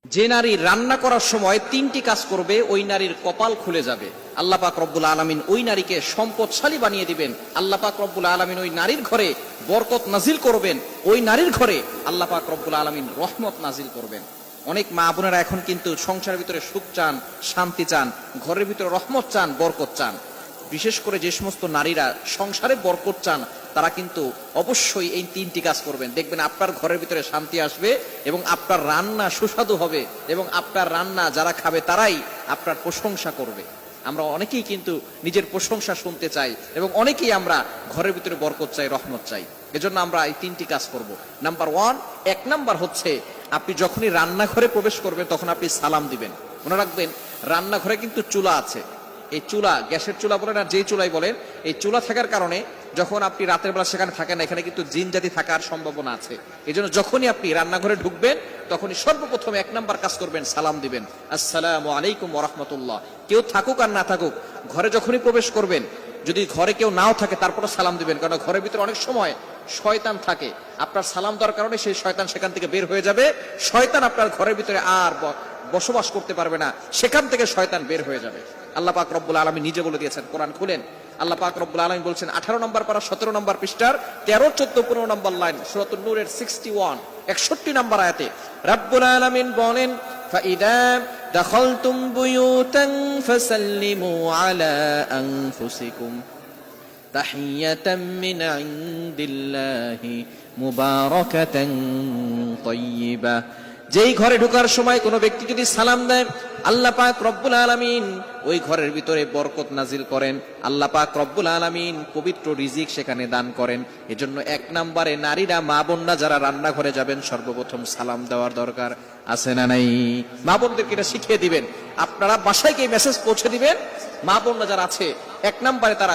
যে নারী রান্না করার সময় তিনটি কাজ করবে ওই নারীর কপাল খুলে যাবে। আল্লাহ পাক রব্বুল আলামিন ওই নারীকে সম্পদশালী বানিয়ে দিবেন। আল্লাহ পাক রব্বুল আলামিন ওই নারীর ঘরে বরকত নাজিল করবেন। ওই নারীর ঘরে আল্লাহ পাক রব্বুল আলামিন রহমত নাজিল করবেন। অনেক মা বোনেরা এখন কিন্তু সংসারের ভিতরে সুখ চান, শান্তি চান, ঘরের ভিতরে রহমত চান, বরকত চান। বিশেষ করে যে সমস্ত নারীরা সংসারে বরকত চান তারা কিন্তু অবশ্যই এই তিনটি কাজ করবেন। দেখবেন আপনার ঘরের ভিতরে শান্তি আসবে এবং আপনার রান্না সুস্বাদু হবে এবং আপনার রান্না যারা খাবে তারাই আপনার প্রশংসা করবে। আমরা অনেকেই কিন্তু নিজের প্রশংসা শুনতে চাই এবং অনেকেই আমরা ঘরের ভিতরে বরকত চাই, রহমত চাই। এজন্য আমরা এই তিনটি কাজ করব। নাম্বার ওয়ান, এক নাম্বার হচ্ছে আপনি যখনই রান্নাঘরে প্রবেশ করবেন তখন আপনি সালাম দিবেন। মনে রাখবেন রান্নাঘরে কিন্তু চুলা আছে। এই চুলা, গ্যাসের চুলা বলেন আর যেই চুলাই বলেন, এই চুলা থাকার কারণে যখন আপনি রাতের বেলা সেখানে থাকেন না, এখানে কিন্তু জিন জাতি থাকার সম্ভাবনা আছে। এই জন্য যখনই আপনি রান্নাঘরে ঢুকবেন তখনই সর্বপ্রথম এক নাম্বার কাজ করবেন, সালাম দিবেন, আসসালামু আলাইকুম ওয়া রাহমাতুল্লাহ। কেউ থাকুক আর না থাকুক, ঘরে যখনই প্রবেশ করবেন, যদি ঘরে কেউ নাও থাকে তারপরে সালাম দিবেন, কারণ ঘরের ভিতরে অনেক সময় শয়তান থাকে। আপনার সালাম দেওয়ার কারণে সেই শয়তান সেখান থেকে বের হয়ে যাবে। শয়তান আপনার ঘরের ভিতরে আর বসবাস করতে পারবে না, সেখান থেকে শয়তান বের হয়ে যাবে। আল্লাহ পাক রব্বুল আলামিন নিজে বলে দিয়েছেন, কোরআন খুলেন, আল্লাহ পাক রব্বুল আলামিন বলছেন 18 নম্বর পারা 17 নম্বর পৃষ্ঠার 13, 14, 15 নম্বর লাইন, সূরাতুন নূরের 61 নম্বর আয়াতে রব্বুল আলামিন বলেন, ফাইদা দাখালতুম বুয়ুতান ফাসাল্লিমু আলা আনফুসিকুম তাহিয়াতাম মিন ইনদিল্লাহি মুবারাকাতান তাইয়্যিবা। যেই ঘরে ঢোকার সময় কোনো ব্যক্তি যদি সালাম দেয়, আল্লাহ পাক রব্বুল আলামিন ওই ঘরের ভিতরে বরকত নাজিল করেন। আল্লাহ পাক রব্বুল আলামিন পবিত্র রিজিক সেখানে দান করেন। এজন্য এক নম্বরে নারীরা, মা বোনরা যারা রান্নাঘরে যাবেন সর্বপ্রথম সালাম দেওয়ার দরকার আছে না নাই? মা বোনদেরকে এটা শিখিয়ে দিবেন। আপনারা বাসায় গিয়ে মেসেজ পৌঁছে দিবেন, মা বোনরা যারা আছে এক নম্বরে তারা